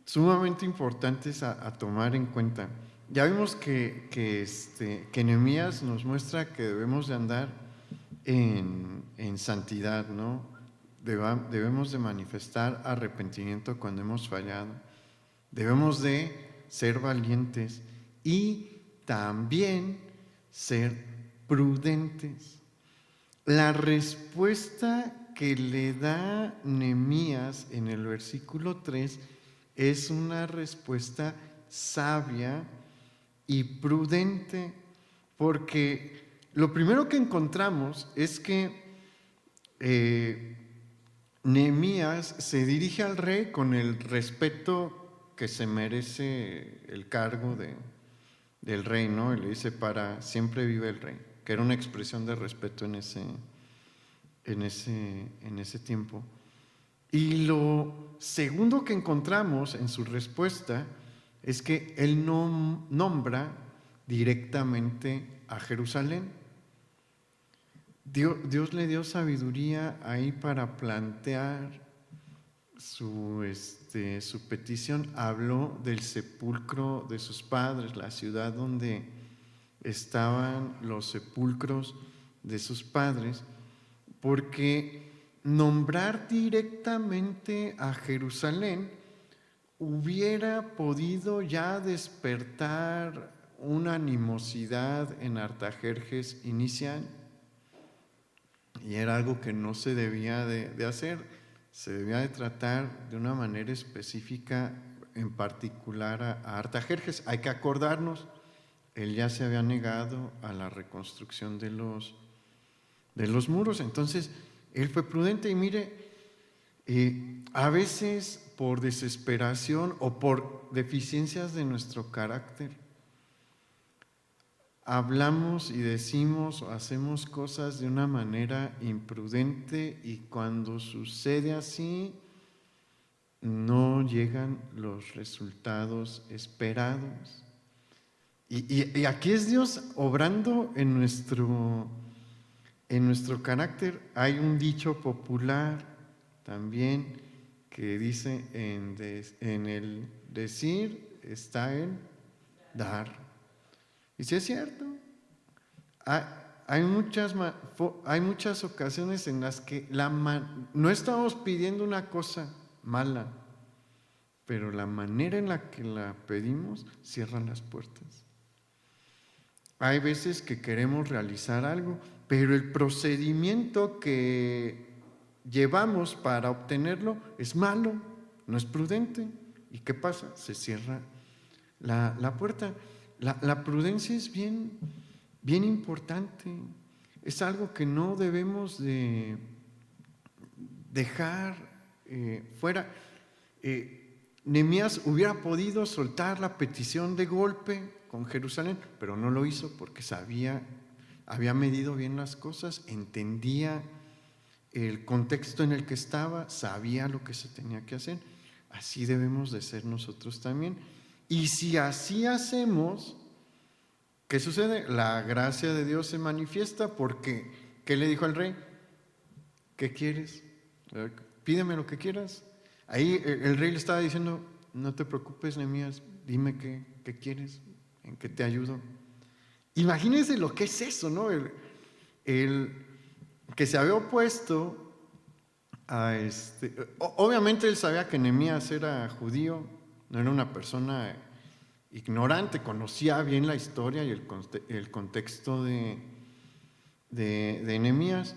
sumamente importantes a tomar en cuenta. Ya vimos que Nehemías nos muestra que debemos de andar en santidad, ¿no? Debemos de manifestar arrepentimiento cuando hemos fallado. Debemos de ser valientes y también ser prudentes. La respuesta que le da Nehemías en el versículo 3 es una respuesta sabia y prudente, porque lo primero que encontramos es que Nehemías se dirige al rey con el respeto que se merece el cargo del rey, ¿no? Y le dice, para siempre vive el rey, que era una expresión de respeto en ese tiempo. Y lo segundo que encontramos en su respuesta es que él no nombra directamente a Jerusalén. Dios le dio sabiduría ahí para plantear su petición. Habló del sepulcro de sus padres, la ciudad donde estaban los sepulcros de sus padres, porque nombrar directamente a Jerusalén hubiera podido ya despertar una animosidad en Artajerjes inicial, y era algo que no se debía de hacer. Se debía de tratar de una manera específica, en particular a Artajerjes. Hay que acordarnos, él ya se había negado a la reconstrucción de los muros, entonces él fue prudente. Y mire, a veces por desesperación o por deficiencias de nuestro carácter, hablamos y decimos o hacemos cosas de una manera imprudente, y cuando sucede así, no llegan los resultados esperados. Y aquí es Dios obrando en nuestro carácter. Hay un dicho popular también que dice: en el decir está el dar. Y sí es cierto, hay muchas ocasiones en las que no estamos pidiendo una cosa mala, pero la manera en la que la pedimos cierra las puertas. Hay veces que queremos realizar algo, pero el procedimiento que llevamos para obtenerlo es malo, no es prudente. ¿Y qué pasa? Se cierra la puerta. La prudencia es bien importante. Es algo que no debemos de dejar fuera. Nehemías hubiera podido soltar la petición de golpe con Jerusalén, pero no lo hizo porque había medido bien las cosas, entendía el contexto en el que estaba, sabía lo que se tenía que hacer. Así debemos de ser nosotros también. Y si así hacemos, ¿qué sucede? La gracia de Dios se manifiesta, porque ¿qué le dijo al rey? ¿Qué quieres? Pídeme lo que quieras. Ahí el rey le estaba diciendo: no te preocupes, Nehemías, dime qué quieres, en qué te ayudo. Imagínense lo que es eso, ¿no? El que se había opuesto a obviamente él sabía que Nehemías era judío, no era una persona ignorante, conocía bien la historia y el contexto de Nehemías.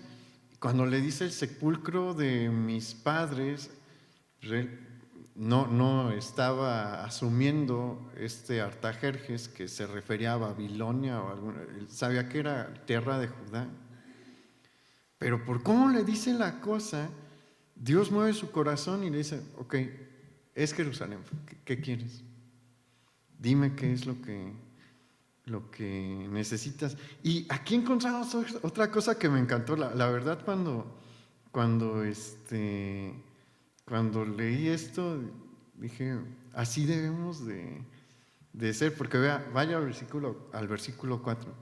Cuando le dice el sepulcro de mis padres, no estaba asumiendo Artajerjes que se refería a Babilonia él sabía que era tierra de Judá. Pero por cómo le dice la cosa, Dios mueve su corazón y le dice: ok, es Jerusalén, ¿qué quieres? Dime qué es lo que necesitas. Y aquí encontramos otra cosa que me encantó. La verdad, cuando leí esto, dije: así debemos de ser, porque vaya al versículo 4.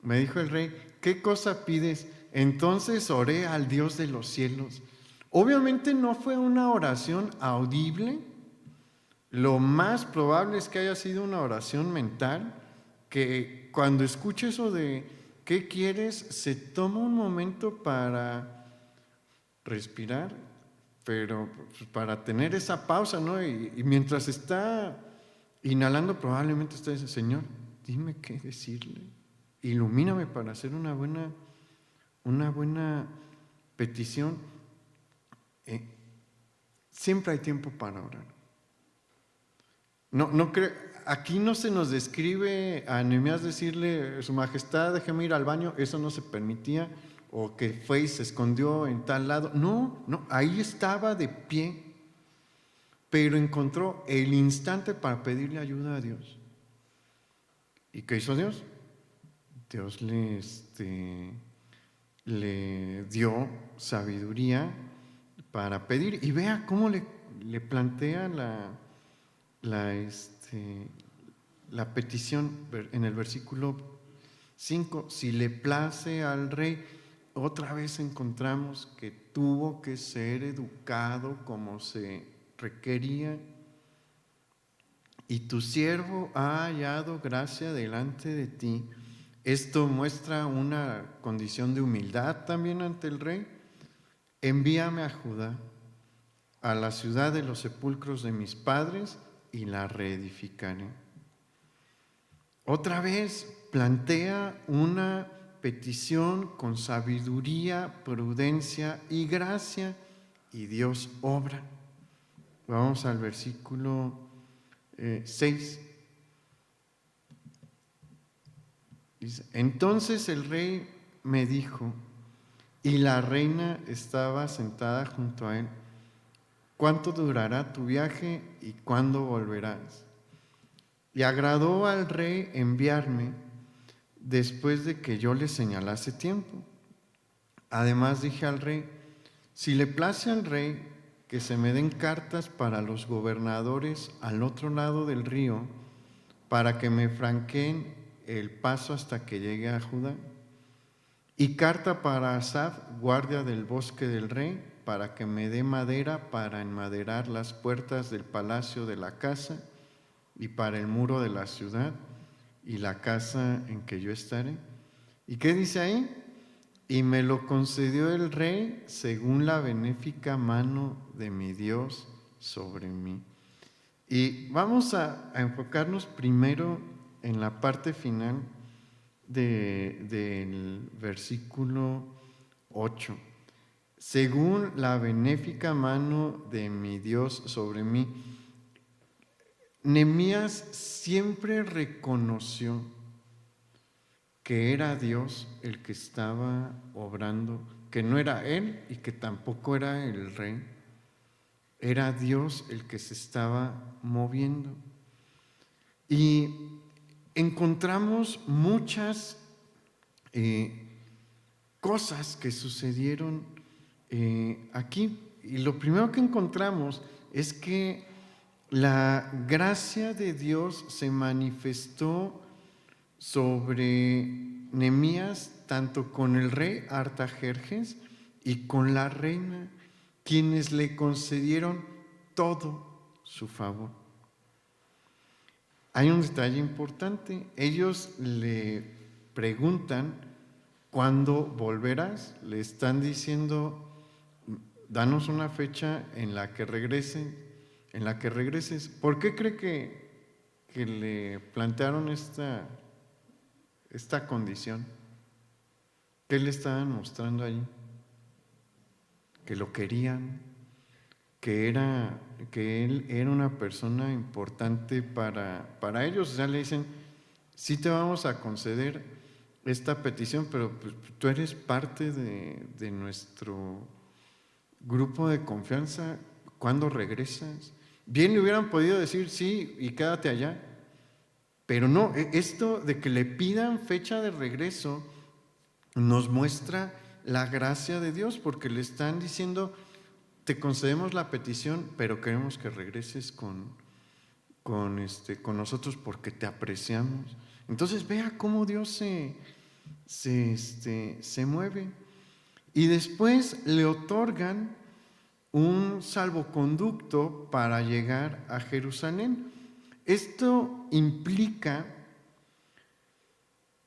Me dijo el rey: ¿qué cosa pides? Entonces oré al Dios de los cielos. Obviamente no fue una oración audible. Lo más probable es que haya sido una oración mental, que cuando escuche eso de ¿qué quieres?, se toma un momento para respirar, pero para tener esa pausa, ¿no? Y mientras está inhalando, probablemente está diciendo: Señor, dime qué decirle, ilumíname para hacer una buena petición. Siempre hay tiempo para orar. No creo, aquí no se nos describe a Nehemías decirle: Su Majestad, déjeme ir al baño. Eso no se permitía. O que fue y se escondió en tal lado. No, ahí estaba de pie, pero encontró el instante para pedirle ayuda a Dios. ¿Y qué hizo Dios? Dios le dio sabiduría para pedir. Y vea cómo le plantea la, la petición en el versículo 5, si le place al rey, otra vez encontramos que tuvo que ser educado como se requería. Y tu siervo ha hallado gracia delante de ti. Esto muestra una condición de humildad también ante el rey. Envíame a Judá, a la ciudad de los sepulcros de mis padres, y la reedificaré. Otra vez plantea una petición con sabiduría, prudencia y gracia, y Dios obra. Vamos al versículo 6. Dice, entonces el rey me dijo, y la reina estaba sentada junto a él, ¿cuánto durará tu viaje y cuándo volverás? Y agradó al rey enviarme después de que yo le señalase tiempo. Además dije al rey, si le place al rey que se me den cartas para los gobernadores al otro lado del río, para que me franqueen el paso hasta que llegue a Judá. Y carta para Asaf, guardia del bosque del rey, para que me dé madera para enmaderar las puertas del palacio de la casa y para el muro de la ciudad y la casa en que yo estaré. ¿Y qué dice ahí? Y me lo concedió el rey según la benéfica mano de mi Dios sobre mí. Y vamos a enfocarnos primero en la parte final del versículo 8. Según la benéfica mano de mi Dios sobre mí. Nehemías siempre reconoció que era Dios el que estaba obrando, que no era él y que tampoco era el rey. Era Dios el que se estaba moviendo. Y encontramos muchas cosas que sucedieron aquí. Y lo primero que encontramos es que la gracia de Dios se manifestó sobre Nehemías tanto con el rey Artajerjes y con la reina, quienes le concedieron todo su favor. Hay un detalle importante. Ellos le preguntan, ¿cuándo volverás? Le están diciendo, danos una fecha en la que regreses. ¿Por qué cree que le plantearon esta condición? ¿Qué le estaban mostrando allí? Que lo querían, que él era una persona importante para ellos. O sea, le dicen, sí te vamos a conceder esta petición, pero pues, tú eres parte de nuestro grupo de confianza. ¿Cuándo regresas? Bien le hubieran podido decir sí y quédate allá, pero no, esto de que le pidan fecha de regreso nos muestra la gracia de Dios, porque le están diciendo, te concedemos la petición, pero queremos que regreses con nosotros porque te apreciamos. Entonces vea cómo Dios se mueve. Y después le otorgan un salvoconducto para llegar a Jerusalén. Esto implica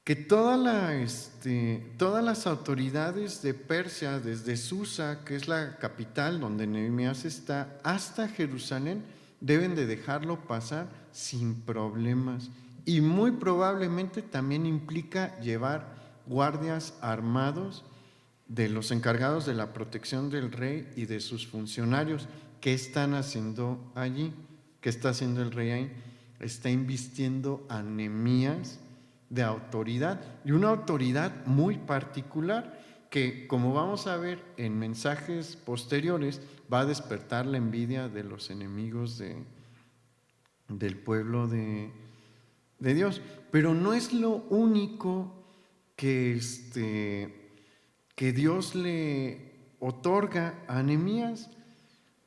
que todas las autoridades de Persia, desde Susa, que es la capital donde Nehemías está, hasta Jerusalén, deben de dejarlo pasar sin problemas. Y muy probablemente también implica llevar guardias armados de los encargados de la protección del rey y de sus funcionarios. ¿Qué están haciendo allí? ¿Qué está haciendo el rey ahí? Está invistiendo a Nehemías de autoridad, y una autoridad muy particular que, como vamos a ver en mensajes posteriores, va a despertar la envidia de los enemigos del pueblo de Dios. Pero no es lo único que Dios le otorga a Nehemías.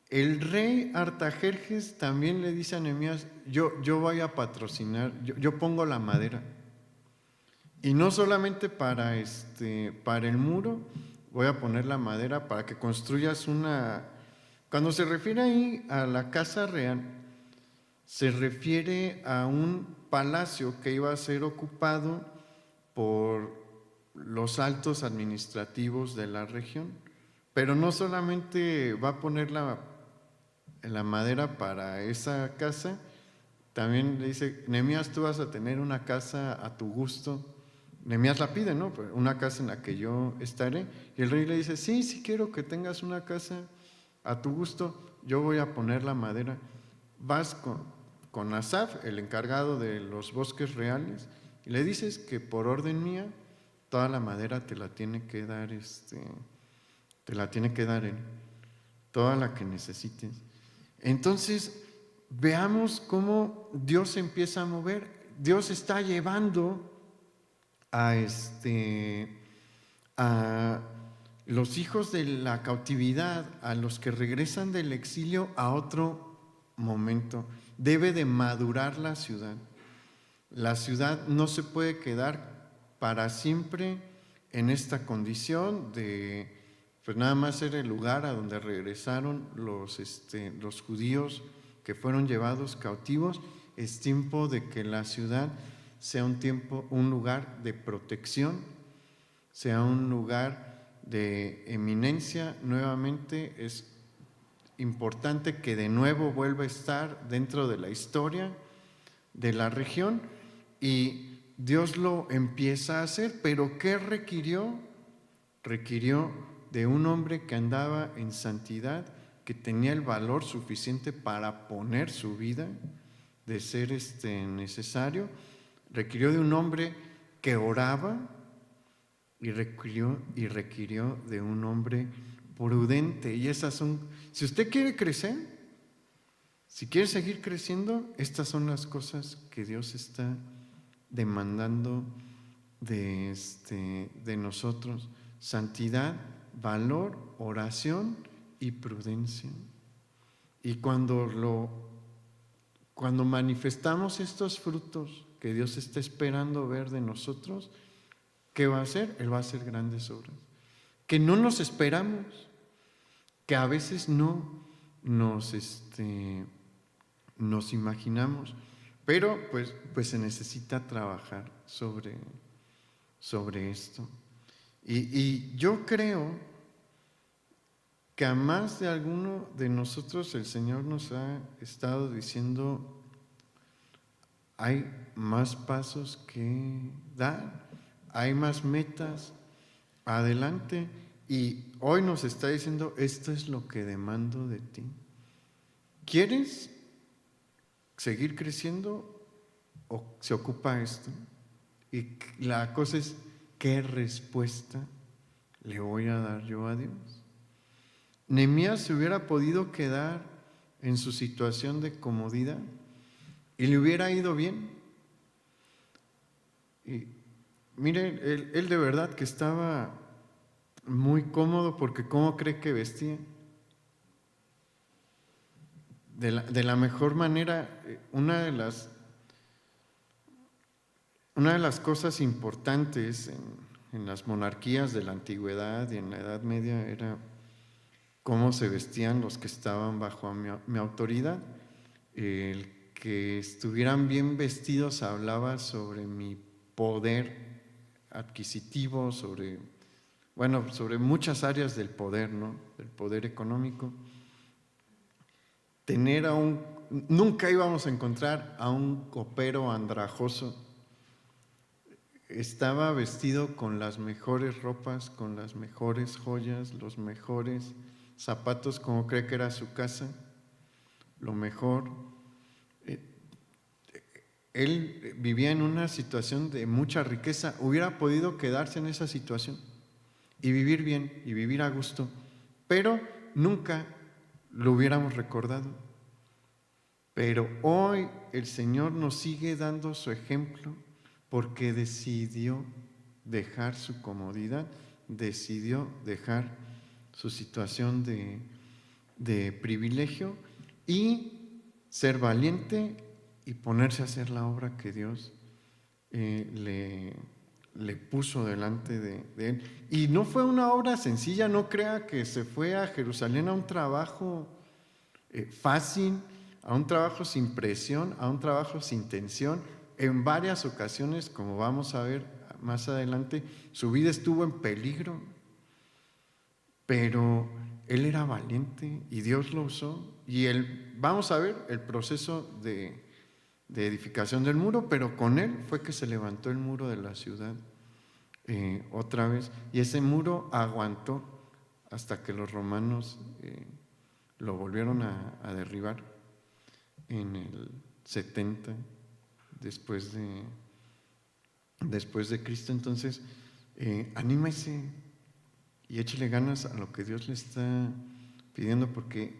El rey Artajerjes también le dice a Nehemías, yo voy a patrocinar, yo pongo la madera. Y no solamente para el muro, voy a poner la madera para que construyas una... Cuando se refiere ahí a la casa real, se refiere a un palacio que iba a ser ocupado por los altos administrativos de la región. Pero no solamente va a poner la madera para esa casa, también le dice, Nehemías, tú vas a tener una casa a tu gusto. Nehemías la pide, ¿no? Una casa en la que yo estaré. Y el rey le dice, sí, sí quiero que tengas una casa a tu gusto, yo voy a poner la madera. Vas con Asaf, el encargado de los bosques reales, y le dices que por orden mía, toda la madera te la tiene que dar, te la tiene que dar él, toda la que necesites. Entonces, veamos cómo Dios empieza a mover. Dios está llevando a los hijos de la cautividad, a los que regresan del exilio, a otro momento. Debe de madurar la ciudad. La ciudad no se puede quedar para siempre en esta condición de, pues nada más ser el lugar a donde regresaron los judíos que fueron llevados cautivos. Es tiempo de que la ciudad sea un lugar de protección, sea un lugar de eminencia. Nuevamente es importante que de nuevo vuelva a estar dentro de la historia de la región, y Dios lo empieza a hacer. Pero ¿qué requirió? Requirió de un hombre que andaba en santidad, que tenía el valor suficiente para poner su vida de ser necesario. Requirió de un hombre que oraba, y requirió de un hombre prudente. Y esas son, si usted quiere crecer, si quiere seguir creciendo, estas son las cosas que Dios está demandando de nosotros: santidad, valor, oración y prudencia. Y cuando manifestamos estos frutos que Dios está esperando ver de nosotros, ¿qué va a hacer? Él va a hacer grandes obras que no nos esperamos, que a veces no nos imaginamos, pero pues se necesita trabajar sobre esto. Y yo creo que a más de alguno de nosotros el Señor nos ha estado diciendo, hay más pasos que dar, hay más metas adelante, y hoy nos está diciendo, esto es lo que demando de ti. ¿Quieres seguir creciendo o se ocupa esto? Y la cosa es, ¿qué respuesta le voy a dar yo a Dios? Nehemías se hubiera podido quedar en su situación de comodidad y le hubiera ido bien. Y mire, él de verdad que estaba muy cómodo, porque ¿cómo cree que vestía? De la mejor manera. Una de las cosas importantes en las monarquías de la antigüedad y en la Edad Media era cómo se vestían los que estaban bajo mi autoridad. El que estuvieran bien vestidos hablaba sobre mi poder adquisitivo, sobre muchas áreas del poder, ¿no? Del poder económico. Nunca íbamos a encontrar a un copero andrajoso. Estaba vestido con las mejores ropas, con las mejores joyas, los mejores zapatos, como cree que era su casa, lo mejor. Él vivía en una situación de mucha riqueza. Hubiera podido quedarse en esa situación y vivir bien y vivir a gusto, pero nunca lo hubiéramos recordado. Pero hoy el Señor nos sigue dando su ejemplo, porque decidió dejar su comodidad, decidió dejar su situación de privilegio y ser valiente y ponerse a hacer la obra que Dios le puso delante de él. Y no fue una obra sencilla, no crea que se fue a Jerusalén a un trabajo fácil, a un trabajo sin presión, a un trabajo sin tensión. En varias ocasiones, como vamos a ver más adelante, su vida estuvo en peligro, pero él era valiente y Dios lo usó. Y vamos a ver el proceso de edificación del muro, pero con él fue que se levantó el muro de la ciudad otra vez, y ese muro aguantó hasta que los romanos lo volvieron a derribar en el 70 después de Cristo. Entonces, anímese y échele ganas a lo que Dios le está pidiendo, porque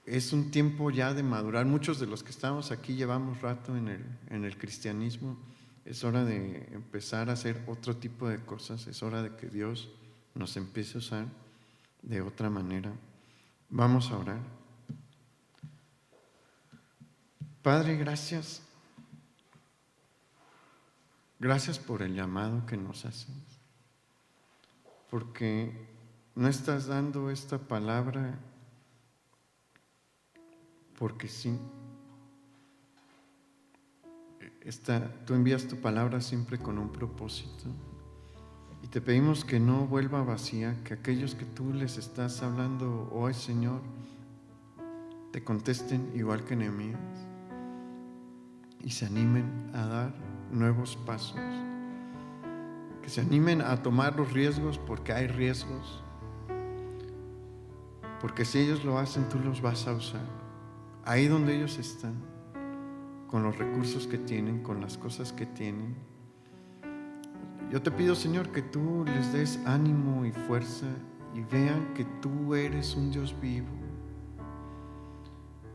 es un tiempo ya de madurar. Muchos de los que estamos aquí llevamos rato en el cristianismo. Es hora de empezar a hacer otro tipo de cosas. Es hora de que Dios nos empiece a usar de otra manera. Vamos a orar. Padre, gracias. Gracias por el llamado que nos haces, porque no estás dando esta palabra porque sí. Tú envías tu palabra siempre con un propósito, y te pedimos que no vuelva vacía, que aquellos que tú les estás hablando hoy, Señor, te contesten igual que Nehemías y se animen a dar nuevos pasos, que se animen a tomar los riesgos, porque hay riesgos, porque si ellos lo hacen, tú los vas a usar ahí donde ellos están, con los recursos que tienen, con las cosas que tienen. Yo te pido, Señor, que tú les des ánimo y fuerza y vean que tú eres un Dios vivo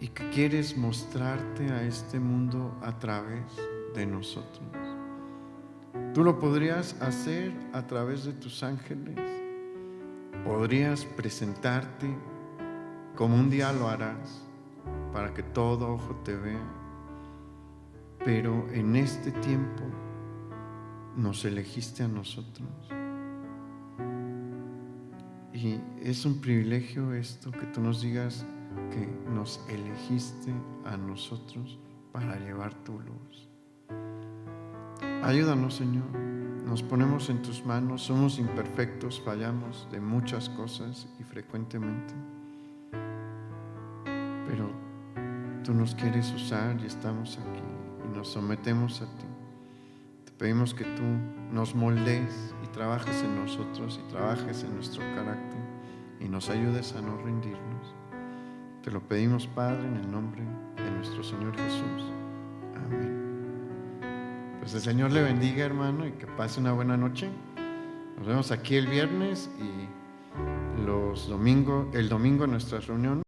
y que quieres mostrarte a este mundo a través de nosotros. Tú lo podrías hacer a través de tus ángeles, podrías presentarte como un día lo harás para que todo ojo te vea, pero en este tiempo nos elegiste a nosotros. Y es un privilegio esto, que tú nos digas que nos elegiste a nosotros para llevar tu luz. Ayúdanos, Señor. Nos ponemos en tus manos. Somos imperfectos, fallamos de muchas cosas y frecuentemente. Pero tú nos quieres usar y estamos aquí y nos sometemos a ti. Te pedimos que tú nos moldees y trabajes en nosotros y trabajes en nuestro carácter y nos ayudes a no rendirnos. Te lo pedimos, Padre, en el nombre de nuestro Señor Jesús. Amén. Pues el Señor le bendiga, hermano, y que pase una buena noche. Nos vemos aquí el viernes y el domingo en nuestra reunión.